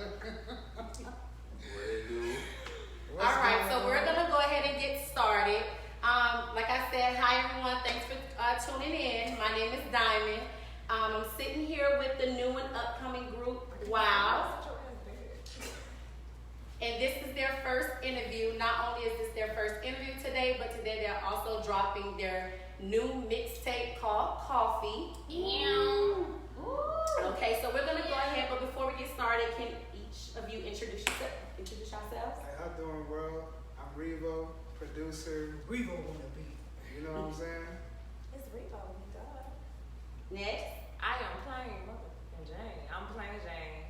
What they do? All right, so we're gonna go ahead and get started. Like I said, hi everyone. Thanks for tuning in. My name is Diamond. I'm sitting here with the new and upcoming group WYLD. And this is their first interview. Not only is this their first interview today, but today they're also dropping their new mixtape called Coffee. Okay, so we're gonna go ahead, but before we get started, can each of you introduce yourselves? How y'all doing, world? I'm Revo, producer. Revo on the beat. You know what I'm saying? It's Revo, God. Next. I am playing motherfucking Jane. I'm playing Jane.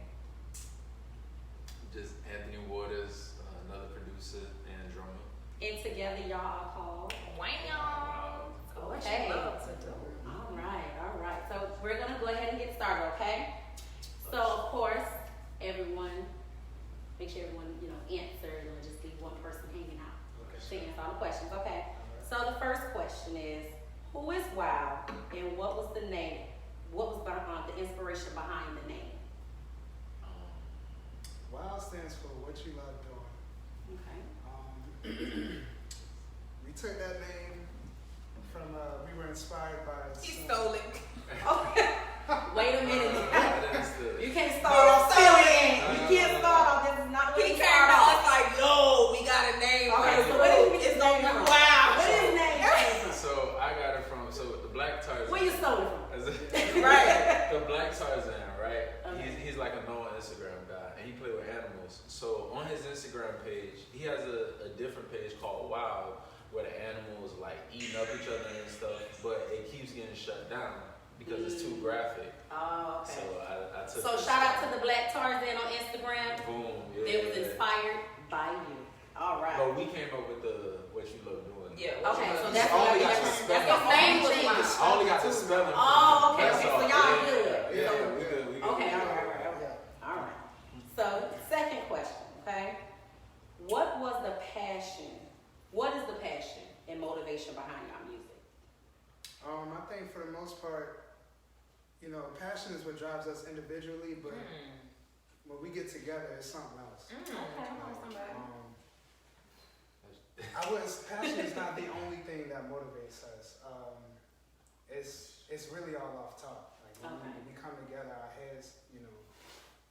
Just Anthony Waters, another producer and drummer. And together y'all are called. Wow. What Okay. you love to do. All right. So we're gonna go ahead and get started, okay? So of course, everyone, make sure everyone, answered or just leave one person hanging out. Okay. To answer all the questions, okay? So the first question is, who is WYLD and what was the name? What was the inspiration behind the name? WYLD stands for What You Love Doing. Okay. We took that name from, we were inspired by He some- stole it. Okay. Wait a minute. I understood. You can't start off stealing. You can't start off. This is not what He you came start to off. us like, yo, we got a name. Okay, so for where it. did you get It's this gonna name be from? wow. Where did his name come from? So I got it from the Black Tarzan. Where you stole it from? Right. The Black Tarzan, right? Okay. He's like a known Instagram guy, and he play with animals. So on his Instagram page, he has a different page called WYLD, where the animals like eating up each other and stuff, but it keeps getting shut down because it's too graphic. Oh, okay. So I took. So this shout out to the Black Tarzan on Instagram. Boom. Yeah. It was inspired by you. All right. But we came up with the what you love doing. Yeah. Okay, so It's that's only what got that's the your spelling. name was Only WYLD. I only got the spelling. Oh, okay, That's okay, all. so y'all Yeah, good. Yeah, So- we good. We good. Okay, we all good. right. All right. So second question, okay? What was the passion? What is the passion and motivation behind your music? I think for the most part, passion is what drives us individually, but when we get together, it's something else. Okay. Come on, somebody. Passion is not the only thing that motivates us. It's really all off top. Like when we come together, our heads,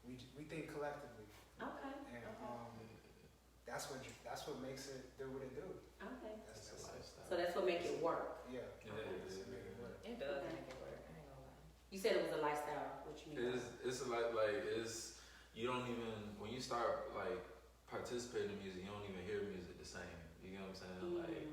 we think collectively, Okay. and that's what makes it do what it do. Okay. It's a lifestyle. So that's what makes it work. Yeah. Yeah, That's what make it work. It does make it work. I ain't gonna lie. You said it was a lifestyle. What you mean? It's like it's you don't even when you start like participating in music, you don't even hear music the same. You know what I'm saying? Like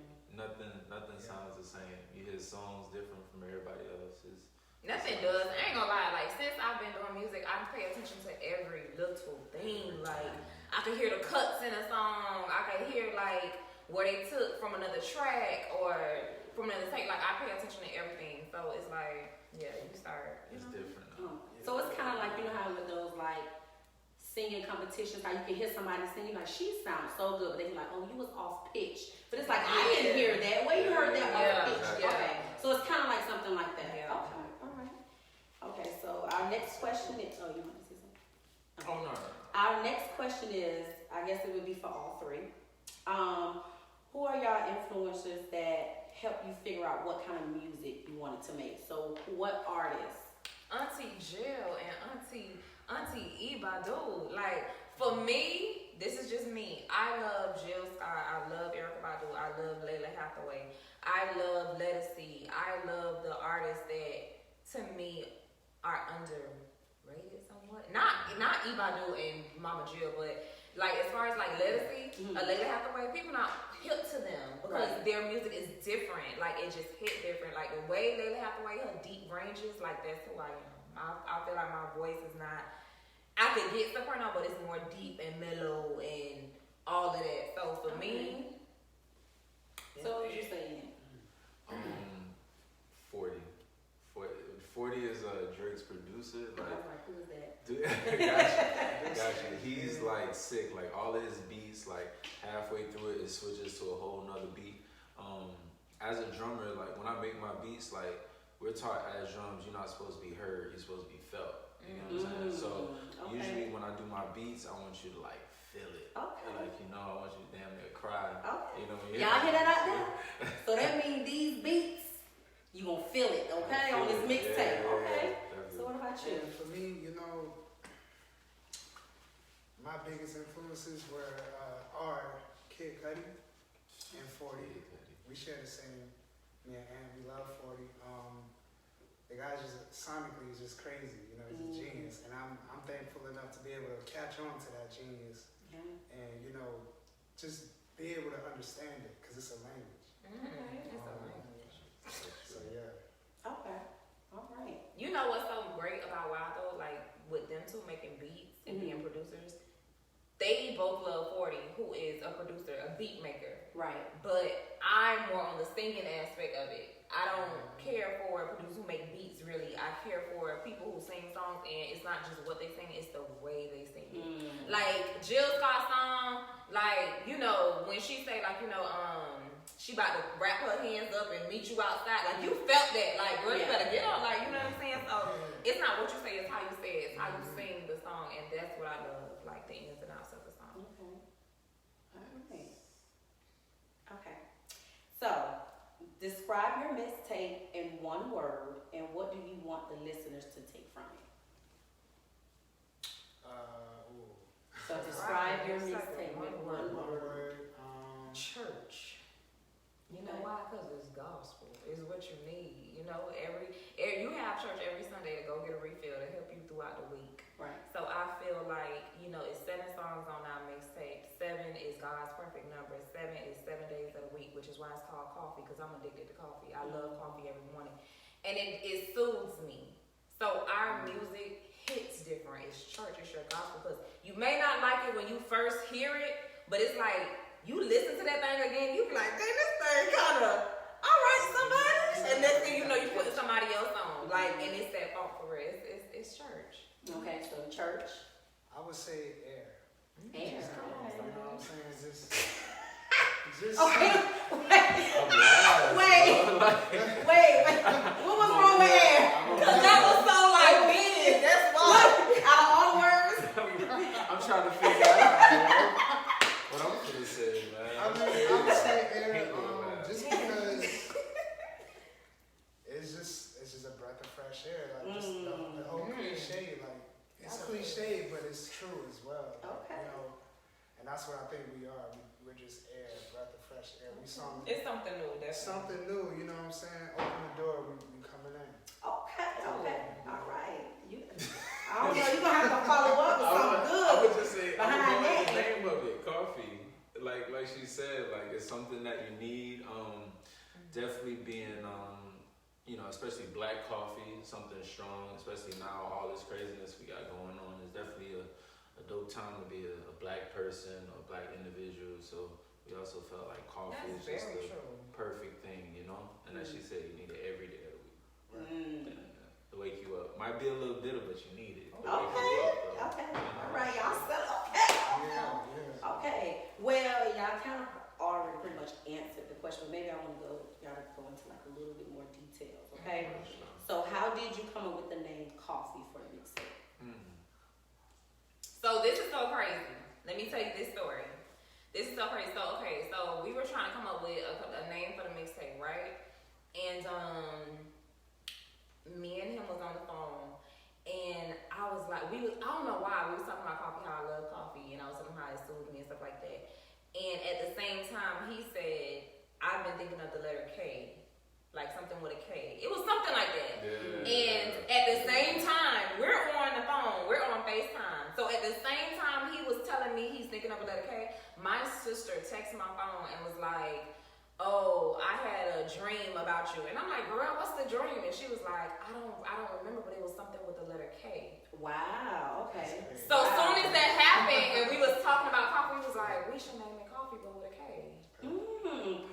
nothing sounds the same. You hear songs different from everybody else's. Nothing does. I ain't gonna lie. Like since I've been doing music, I pay attention to every little thing. Like I can hear the cuts in a song. I can hear like where they took from another track or from another take. Like I pay attention to everything. So it's like, yeah, you start. It's different. So it's kind of like, how with those like singing competitions, how you can hear somebody singing, like she sounds so good, but they be like, oh, you was off pitch. But it's like, I didn't hear that. Where you heard that off pitch? Yeah. Okay. So it's kind of like something like that. Yeah. Okay. All right. Okay. So our next question is, oh, you want to say something? Oh no. Our next question is, I guess it would be for all three. Who are y'all influencers that help you figure out what kind of music you wanted to make? So what artists? Auntie Jill and Auntie E. Badu. Like, for me, this is just me. I love Jill Scott. I love Erykah Badu. I love Layla Hathaway. I love Lettucey. I love the artists that, to me, are underrated somewhat. Not E. Badu and Mama Jill, but like as far as like Lettucey, Layla Hathaway, people not hip to them because their music is different. Like it just hit different. Like the way Layla Hathaway, her deep ranges, like that's who I am. I feel like my voice is not. I could get soprano, but it's more deep and mellow and all of that. So for me, So what would you say? 40. 40 is Drake's producer. I Like, was like, who is that? dude, gotcha. He's like sick. Like all of his beats, like halfway through it switches to a whole nother beat. As a drummer, like when I make my beats, like we're taught as drums, you're not supposed to be heard. You're supposed to be felt. You know what I'm saying? So Okay. Usually when I do my beats, I want you to like feel it. Okay. Like, you know, I want you to damn near cry. Okay. You know, Y'all hear that out there? So that means these beats, you gonna feel it, okay, on this mixtape, okay? So what about you? And for me, you know, my biggest influences are Kid Cudi and 40. We share the same. Me and Ann, we love 40. The guy just sonically is just crazy. You know, he's a genius, and I'm thankful enough to be able to catch on to that genius, and you know, just be able to understand it because it's a language. It's a language. So yeah. Okay. All right. You know what's so great about WYLD though? Like with them two making beats and being producers, they both love 40, who is a producer, a beat maker. Right. But I'm more on the singing aspect of it. I don't care for producers who make beats really. I care for people who sing songs, and it's not just what they sing, it's the way they sing it. Like Jill Scott's song, like, you know, when she say like, you know, she about to wrap her hands up and meet you outside, like you felt that, like, girl, you better get on, like, you know what I'm saying? So it's not what you say, it's how you say it, it's how you sing the song, and that's what I love, like the ins and outs of the song. Okay. All right. Okay. So, describe your mixtape in one word, and what do you want the listeners to take from it? So describe your mixtape in one word. Church. You know why? Because it's gospel. It's what you need. You know, you have church every Sunday to go get a refill to help you throughout the week. Right. So I feel like, you know, it's 7 songs on our mixtape. 7 is God's perfect number. 7 is 7 days of the week, which is why it's called coffee, because I'm addicted to coffee. I love coffee every morning. And it soothes me. So our music hits different. It's church, it's your gospel. Because you may not like it when you first hear it, but it's like, you listen to that thing again, you be like, dang, this thing kind of, all right, somebody. And next thing you know, you put somebody else on. Like, and it's that funk for real. It's church. Okay, so church. I would say air. Air. You know what I'm saying? Just Okay. Wait. What was wrong with air? Because that was so like big. That's why. Out of all the words. I'm trying to figure out what I'm gonna say, man. I would say air, just because it's just a breath of fresh air. Like just the whole cliche, like it's cliche, but it's true as well. Okay. You know, and that's what I think we are. We're just air, breath of fresh air. It's something new. That's something new. You know what I'm saying? Open the door. We coming in. Okay. All right. I don't know. You're gonna have to follow up with something good. I would just say, behind I would go that. with the name of it, coffee. Like she said, like it's something that you need. Definitely being, you know, especially black coffee, something strong. Especially now, all this craziness we got going on is definitely a dope time to be a black person or a black individual. So we also felt like coffee is just the perfect thing, you know. And as she said, you need it every day of the week. To wake you up. Might be a little bitter, but you need it. Okay. All right, y'all said okay. Okay. Well, y'all kind of already pretty much answered the question, but maybe I want y'all to go into like a little bit more details. Okay. So how did you come up with the name Coffee for the mixtape? So this is so crazy. Let me tell you this story. This is so crazy. So we were trying to come up with a name for the mixtape, right? And me and him was on the phone, and I was like, I don't know why, we was talking about coffee, how I love coffee, and I was talking about how it soothes me and stuff like that. And at the same time, he said, I've been thinking of the letter K, like something with a K. It was something like that. Yeah. And at the same time, we're on the phone, we're on FaceTime. So at the same time he was telling me he's thinking of a letter K, my sister texted my phone and was like, oh, I had a dream about you. And I'm like, girl, what's the dream? And she was like, I don't remember, but it was something with the letter K. Wow, okay. So as soon as that happened and we was talking about coffee, we was like, we should name it Coffee, but with a K.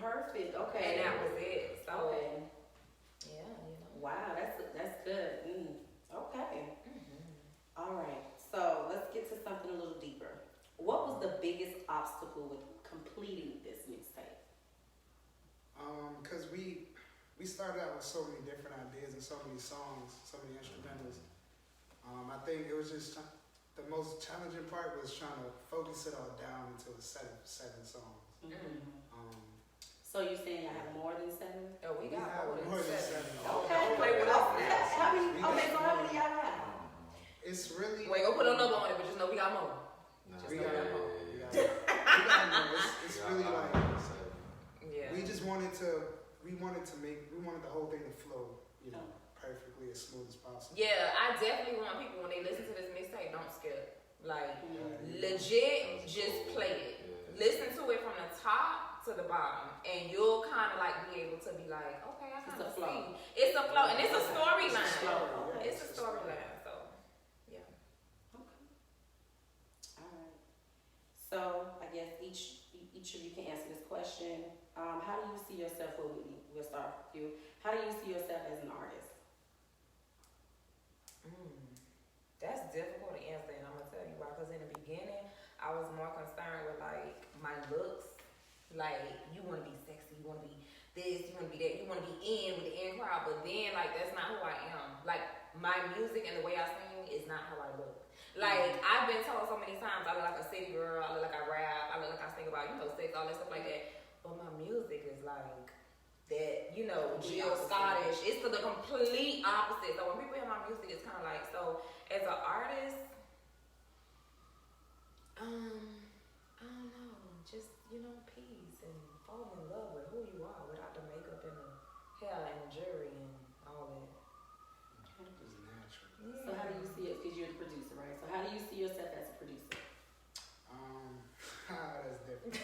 Perfect. Okay. And that was it. So, okay. Yeah, you know. Wow, that's good. Okay. All right. So let's get to something a little deeper. What was the biggest obstacle with completing this mixtape? Because we started out with so many different ideas and so many songs, so many instrumentals. I think it was just the most challenging part was trying to focus it all down into seven songs. So you saying I have more than 7? Oh, we got more than seven. Okay. Play with us. How many? Okay, so how many y'all have? It's really. We ain't gonna put no number on it, but just know we got more. We got more. It's really like. Yeah. We just wanted the whole thing to flow, perfectly as smooth as possible. Yeah, I definitely want people when they listen to this mixtape, don't skip. Like, legit, just play it. Listen to it from the top to the bottom, and you'll kind of like be able to be like, okay, I kind of see. It's a flow, and it's a storyline. It's a storyline, so yeah. Okay. All right. So I guess each of you can answer this question. How do you see yourself? Well, we'll start with you. How do you see yourself as an artist? That's difficult to answer, and I'm gonna tell you why. Because in the beginning, I was more concerned with like my looks. Like, you want to be sexy, you want to be this, you want to be that, you want to be in with the in crowd. But then, like, that's not who I am. Like, my music and the way I sing is not how I look. Like, I've been told so many times I look like a city girl, I look like I rap, I look like I sing about, sex, all that stuff like that. But my music is like that, Jill Scottish. It's the complete opposite. So when people hear my music, it's kind of like, so as an artist, I don't know, just, peace and fall in love with who you are without the makeup and the hair and the jewelry and all that. It's natural. Yeah. So how do you see it? Because you're the producer, right? So how do you see yourself as a producer? That's different.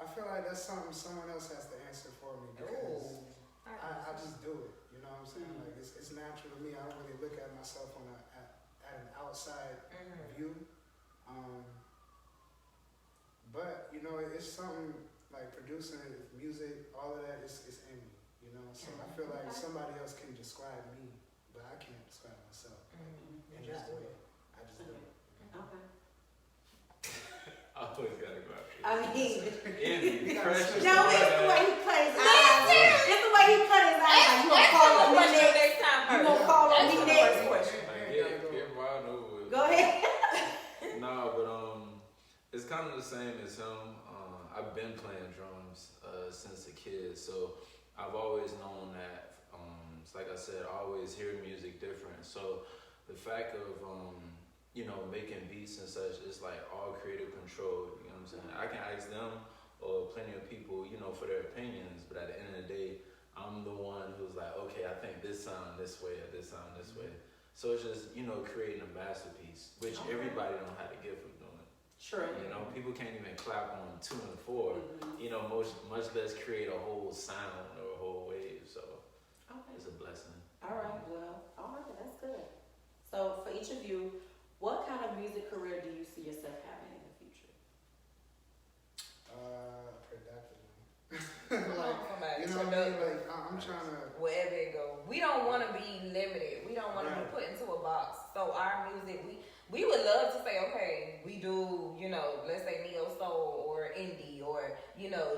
I feel like that's something someone else has to answer for me because I just do it. You know what I'm saying? Like it's natural to me. I don't really look at myself at an outside view. But it's something like producing music, all of that is in me. So I feel like somebody else can describe me, but I can't describe myself. And just do it. I just do it. Okay. I always gotta go after I mean, precious. no, it's the way he cut his eyes. It's the way he cut his eyes. You gonna call on me next? You gonna call on me next? Go ahead. No, but it's kind of the same as him. I've been playing drums since a kid, so I've always known that. It's like I said, I always hear music different. So the fact of making beats and such, it's like all creative control. You know what I'm saying? I can ask them or plenty of people, for their opinions, but at the end of the day, I'm the one who's like, okay, I think this sound this way or this sound this way. So it's just, creating a masterpiece, which everybody don't have the gift of doing. Sure. People can't even clap on 2 and 4, much less create a whole sound or a whole wave. So it's a blessing. All right, that's good. So for each of you, what kind of music career do you see yourself having in the future? Productive. I'm trying to. Wherever it goes. We don't want to be limited. We don't want to be put into a box. So our music, we would love to say, okay, we do, let's say neo soul or indie or,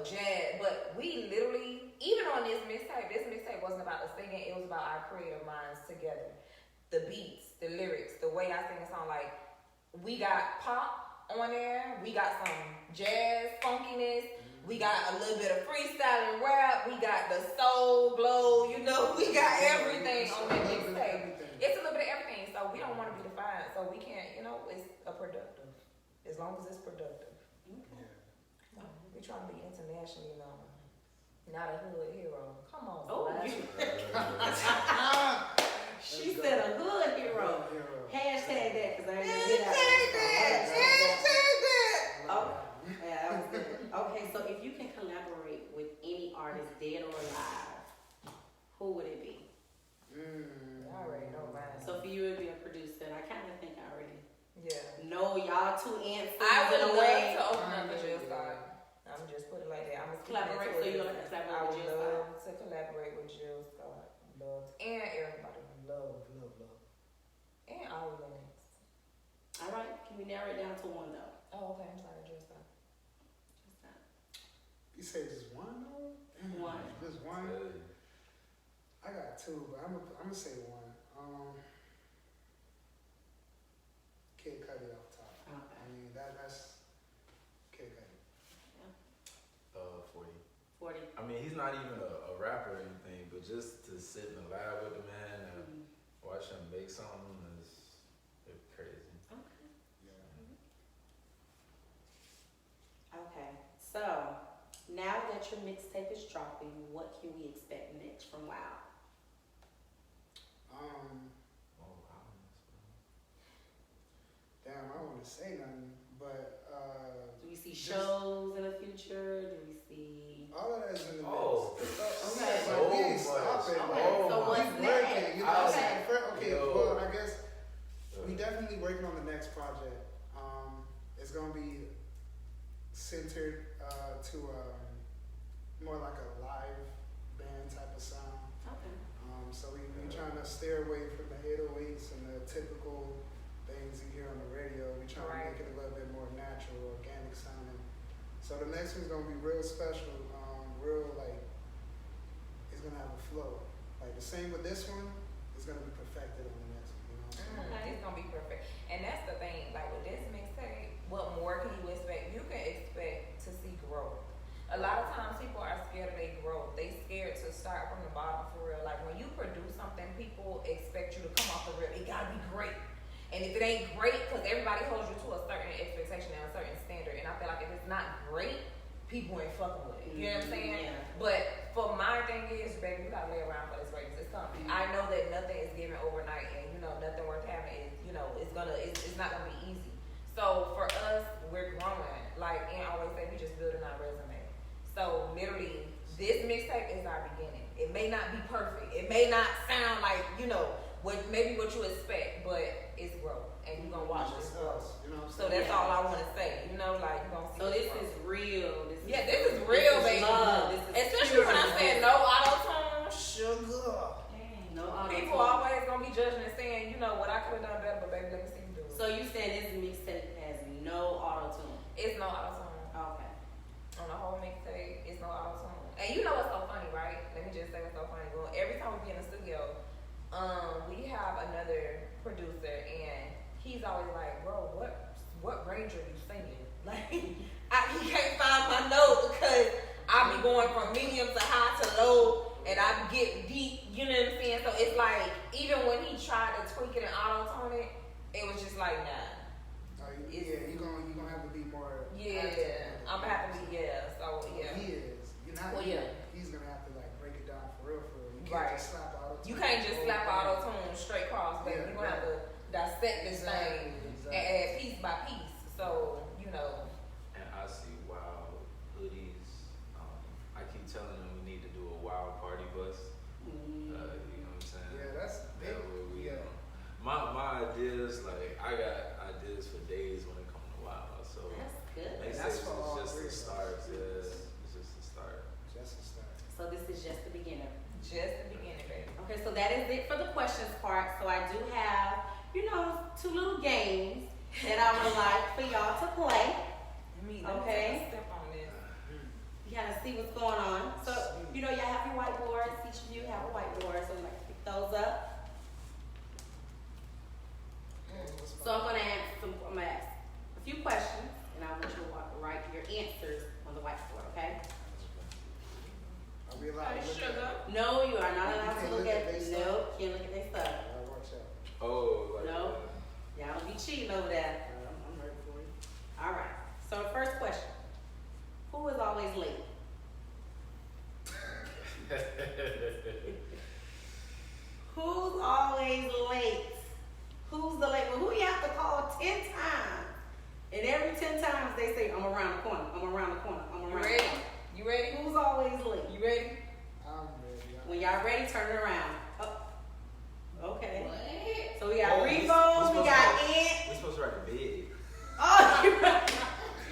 jazz. But we literally, even on this mixtape wasn't about the singing. It was about our creative minds together. The beats, the lyrics, the way I sing a song. Like, we got pop on there. We got some jazz funkiness. We got a little bit of freestyle and rap. We got the soul glow. We got everything on that mixtape. It's a little bit of everything. So we don't want to be defined. So we can't, it's a productive. As long as it's productive. Okay. We trying to be internationally known. Not a hood hero. Come on. Oh, she said a hood hero. Hashtag that because I ain't gonna get out. Hashtag that. Oh, yeah, that was good. Okay, so if you can collaborate with any artist, dead or alive, who would it be? I already know mine. So for you, it'd be a producer, and I kind of think I already know y'all two answers. I would love to open up a Jill Scott. I'm just put it like that. I'm gonna collaborate. So you want to collaborate with Jill Scott? I would love to collaborate with Jill Scott. And everybody. Love. And all Linux. All right. Can we narrow it down to one though? Oh, okay. I'm sorry, Jill Scott. You say just one though? One. Just one? I got 2, but I'm gonna say one. Kid Cudi off top. Okay. I mean, that's Kid Cudi. 40. 40. I mean, he's not even a rapper or anything, but just to sit in the lab with the man and watch him make something is crazy. Okay. Yeah. Okay. So now that your mixtape is dropping, what can we expect next from WYLD? Oh, wow. Damn, I don't want to say nothing, but Do we see shows in the future? Do we see? all of that is in the mix. Oh, okay. Like, we ain't stopping. Okay, so we what's working, next? you know what I'm Okay. saying? Okay, Yo. well, I guess we definitely working on the next project. It's gonna be centered to more like a live band type of sound. Okay. So we trying to steer away from the 808s and the typical things you hear on the radio. We trying to make it a little bit more natural, organic sounding. So the next one's gonna be real special, real like it's gonna have a flow. Like the same with this one, it's gonna be perfected on the next one. You know what I'm saying? Okay. It's gonna be perfect. And that's the thing, like with this mixtape, what more can you expect? You can expect to see growth. A lot of times people are scared of their growth. They scared to start from the bottom for real. Like when you produce something, people expect you to come off the rip. It gotta be great. And if it ain't great, because everybody holds you to a certain expectation and a certain standard. And I feel like if it's not great, people ain't fucking with it. You know what I'm saying? Yeah. But for my thing is, baby, you gotta lay around for this greatness. It's coming. I know that nothing is given overnight, and you know nothing worth having is, you know, it's not gonna be easy. So for us, we're growing. Like Ann always say, we just building our resume. So literally, this mixtape is our beginning. It may not be perfect. It may not sound like, you know, what you expect, but it's growth, and you're gonna watch this growth. You know what I'm So saying? that's all I want to say. You know, like you're gonna see. So this growth. is real. This This is real, baby. love. This is Especially when I pure. said no auto tune, sugar. No auto People tune. always gonna be judging and saying, you know what, I could have done better, but baby, let me see you do it. So you saying this mixtape has no auto tune? It's no auto tune. Okay. On the whole mixtape, it's no auto tune. And you know what's so funny, right? Let me just say what's so funny. Well, every time we be in the studio, we have another producer, and he's always like, bro, what range are you singing? Like, he can't find my note because I be going from medium to high to low, and I get deep, you know what I'm saying? So it's like, even when he tried to tweak it and auto-tone it, it was just like, nah. You're gonna have to be more. Yeah, I'm gonna have to be, so yeah. He is. You're not. Well, yeah. He's gonna have to like break it down for real. You can't Right. just slap auto. You can't just slap auto-tune straight cross, baby. Yeah, You're gonna have to dissect this thing and add piece by piece. So, you know. And I see WYLD hoodies. I keep telling them we need to do a WYLD party bus. You know what I'm saying? Yeah, that's big. That way we, Yeah. my ideas, like I got ideas for days when it comes to WYLD. So That's good. That's for all it's just three the of us. start. Yeah, it's just the start. Just a start. So this is just the beginning. Just the beginning, baby. Okay, so that is it for the questions part. So I do have, you know, 2 little games that I would like for y'all to play. Let me Okay. take a step on this. You kind of see what's going on. So, you know, y'all have your whiteboards. Each of you have a whiteboard. So, like, pick those up. So, I'm gonna ask a few questions, and I want you to write your answers on the whiteboard. Okay? Are we allowed to look Sugar. at? No, you are not allowed to can't look look at. at they stuff? Nope, can't look at their stuff. Watch out. Oh, like No. Y'all don't be cheating over there. I'm ready for you. All right. So, the first question: who is always late? Who's always late? Who's the late one? Who you have to call 10 times? And every 10 times they say, I'm around the corner, I'm around the corner, I'm You around the ready? corner. You ready? Who's always late? You ready? I'm ready. When y'all ready, turn it around. Oh, okay. What? So we got Oh, Revo, we got Ant. We're supposed to write a big. Oh,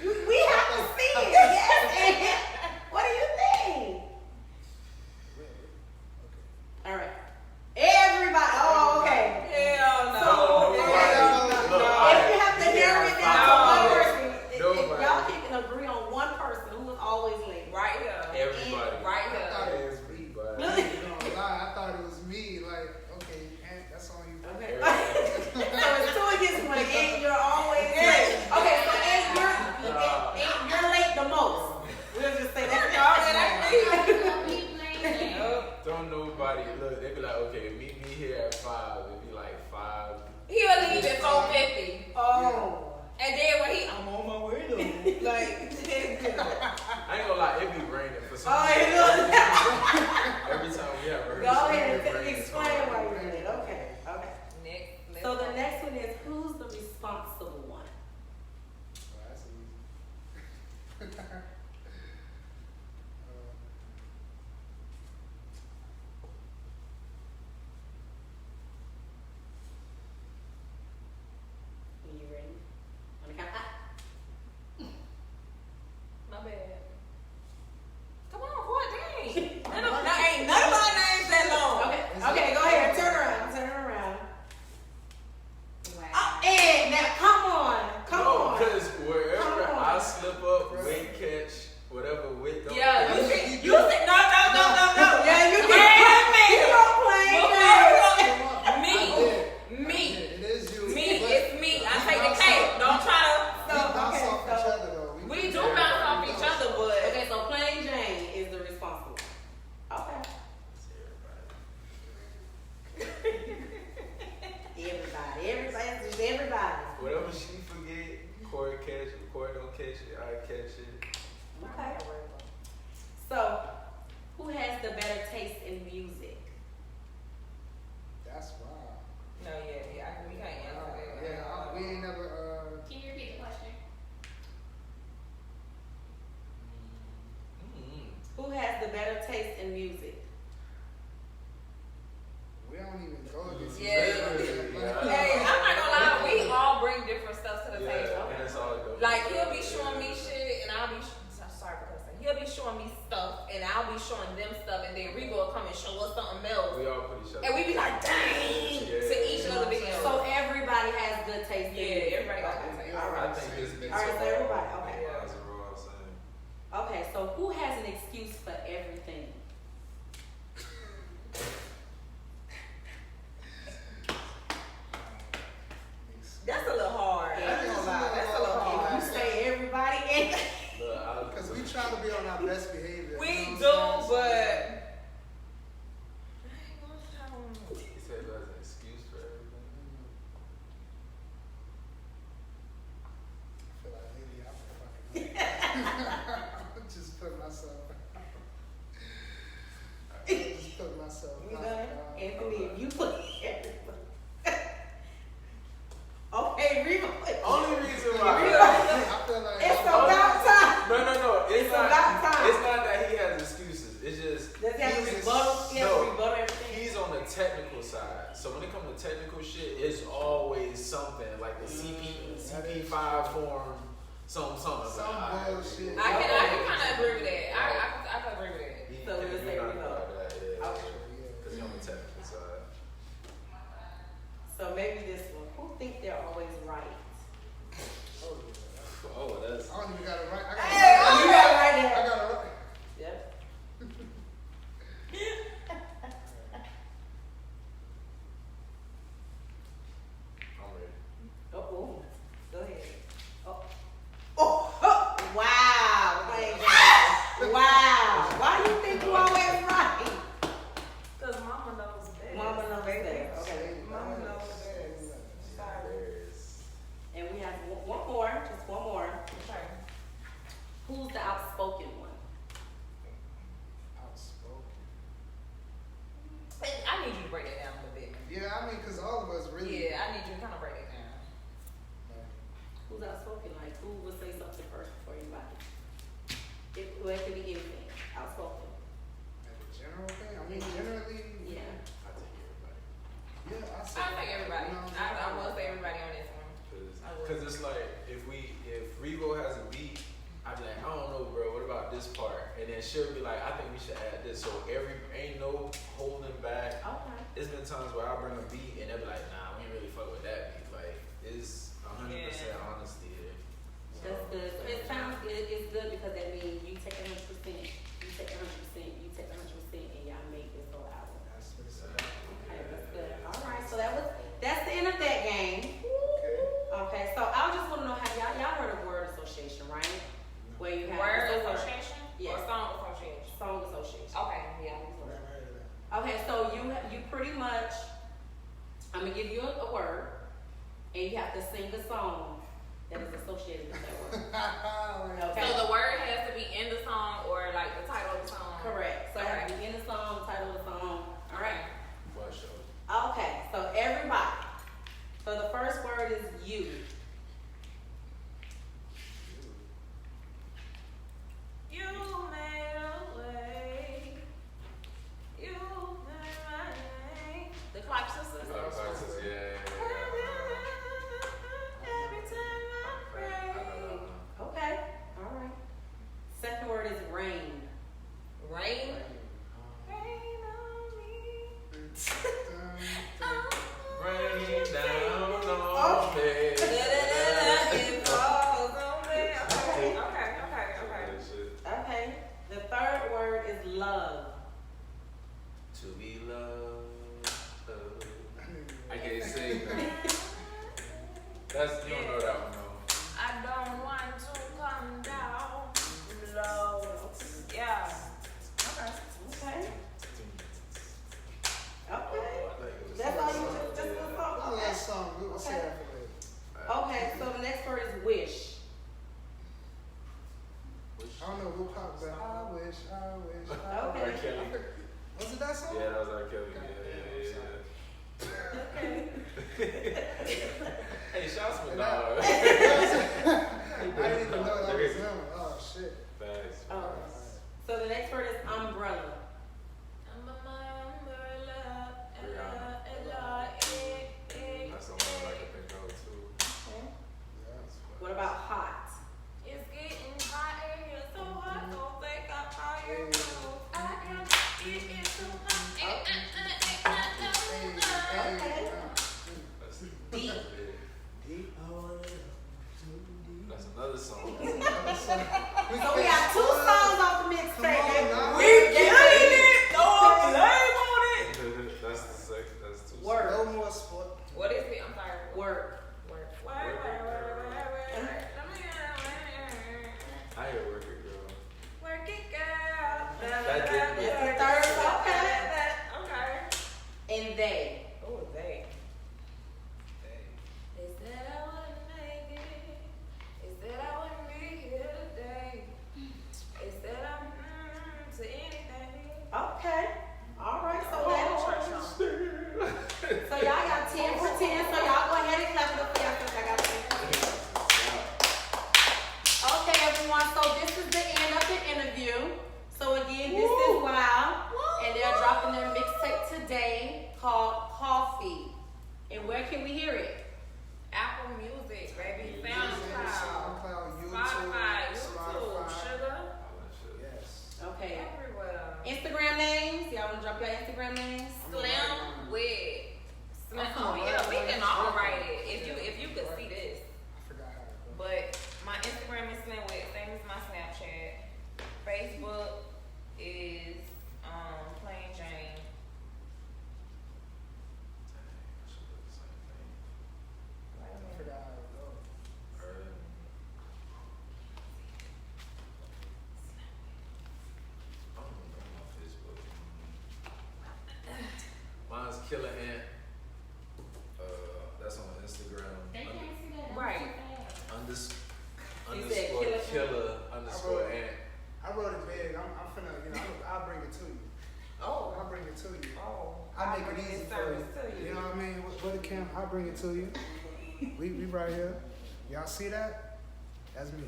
we have to see it. Yes, Ant. What do you think? Okay. All right. Everybody. Oh, okay. Hell no. So, if you have to narrow it down to one person, if Nobody. y'all can agree on one person who is always late. Right here. Everybody. Right I thought here. it was me, but Look. I ain't gonna lie. I thought it was me. Like, okay, Aunt, that's on you. Okay. So it's 2 against 1, and you're Yeah. Yeah. Hey, I'm not gonna lie, we all bring different stuff to the table. And it's all good. Like he'll be showing me shit, and I'll be sorry for cussing. He'll be showing me stuff, and I'll be showing them stuff, and then Rico will come and show us something else, We all put each other. and we be like, dang, to each other videos. So everybody has good taste. Yeah, everybody got good taste. All I right. think this beats All right, so all- everybody, okay. Yeah, that's what we're all saying. Okay, so who has an excuse for everything? That's a little hard. That is a little That's a little hard. hard. You say everybody and Look, Because we try to be on our best behavior. We you do, know what I'm saying? but. he said there's an excuse for everything. I feel like maybe I'm just put myself out. Just put myself you out. know, Anthony, if you put everybody. Okay, Reba. Only reason I why. feel like It's about time. No. It's about time. It's not that he has excuses. It's just Does he have to Jesus. rebuttal? He has to No. rebuttal everything. he's on the technical side. So when it comes to technical shit, it's always something like the CP5 form, something. some Like, bullshit. I can kind of agree with that. I can agree with that. He So can let's do say not we go. about that, yeah. Okay. Because he's on the technical side. So maybe this one. Who think they're always right? Oh, yeah. Oh, that's. I don't even got it right. I got Hey, it right. you got it right I there. got it right. Yep. I'm ready. Oh, go ahead. Oh, wow. Wait, wow. Why do you think you always right? Because mama knows best. Mama knows best. Okay. Mama knows best. Sorry. There's. And we have one more, just one more. Okay. Who's the outspoken one? Outspoken. I need you to break that down a little bit. Yeah, I mean, because all of us really. Yeah, I need you to kind of break it down. Who's outspoken? Like, who will say something first before anybody? Well, it could be anything. Outspoken. Like a general thing? I mean, generally. Yeah. I take everybody. Yeah, I say. I think everybody. You know what I I'm will saying? say everybody on this one. I would. Cause it's like if Revo has a beat, I'd be like, I don't know, bro. What about this part? And then she'll be like, I think we should add this. So ain't no holding back. Okay. It's been times where I bring a beat and they'll be like, Nah, we ain't really fuck with that beat. Like it's 100% honesty there. That's good. So it sounds good. It's good because that means you take 100%, you take 100%, you take 100%, and y'all make this whole album. That's what it's about. Okay, that's good. All right. So that's the end of that game. Okay. Okay. So I just want to know, have y'all heard of word association, right? Where you have Word the word- association? Yes. Or song association? Song association. Okay, yeah. Never heard of that. Okay, so you pretty much, I'm gonna give you a word, and you have to sing a song that is associated with that word. Okay. So the word has to be in the song or like the title of the song? Correct. So it has to be in the song, the title of the song. All right. What show? Okay. So everybody. So the first word is you. You made a way. You made my name. The Clark Sisters. Yeah. Every time I pray. Okay. All right. Second word is rain. Rain. Rain on me. Rain down on me. It falls on me. Okay. Okay. The third word is love. To be loved. I can't sing that. You don't know that one, though. I don't want to come down low. Yeah. Okay. Okay. Oh, I Okay. think it was That's all you something. just Yeah. a song. I love that song. We'll say Okay. that for later. Okay, so the next word is wish. I don't know who popped, but I wish. Okay. R. Kelly. Was it that song? Yeah, that was R. Kelly. God Yeah. Okay. Hey, shouts to my And dog. I didn't even know that was him. Oh shit. Thanks. Oh. So the next word is umbrella. I'm my umbrella, Rihanna. Ella, sport. What is it? I'm sorry. Work. Work. I hear work it, girl. Work it, girl. That did me. That's the third, okay. Okay. And they. Oh, they. They said I wouldn't make it. They said I wouldn't be here today. They said I'm to anything. Okay. All right. So Oh, that. church song. So y'all got 10 for 10. So y'all go ahead and clap it up for y'all. I got 10 for 10. Okay, everyone. So this is the end of the interview. So again, this is WYLD, and they're dropping their mixtape today called Coffee. And where can we hear it? Apple Music, baby. SoundCloud, YouTube, Spotify, Spotify. Sugar. Yes. Okay. Everywhere. Instagram names. Y'all want to drop your Instagram names? Slim with Slim. Oh, Yeah, we can all write it if you could see this. I forgot how it goes. But my Instagram is Slim with, same as my Snapchat. Facebook is Plain Jane. Wait a I minute. forgot how it goes. Mine's Killer Ant. That's on Instagram. Right. Underscore Killer killer underscore ant. I wrote it big. I'm finna, I'll bring it to you. Oh. I'll bring it to you. Oh. I'll make bring it easy this for you. service to You know what I mean? With the camera, I'll bring it to you. We right here. Y'all see that? That's me.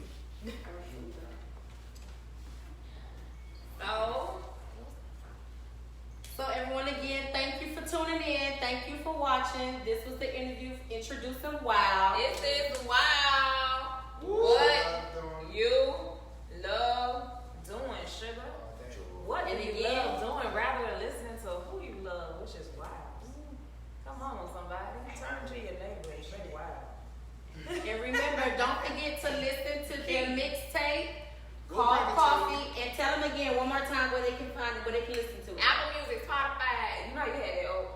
So everyone, again, thank you for tuning in. Thank you for watching. This was the interview introducing WYLD. This is wow. What you love doing, sugar? What do And you again- love doing rather than listening to who you love, which is wild. Come on, somebody. Turn to your neighbor and say wow. And remember, don't forget to listen to their mixtape We'll called bring it to Coffee. And tell them again one more time where they can find it, where they can listen to it. Apple Music, Spotify. You know you had that old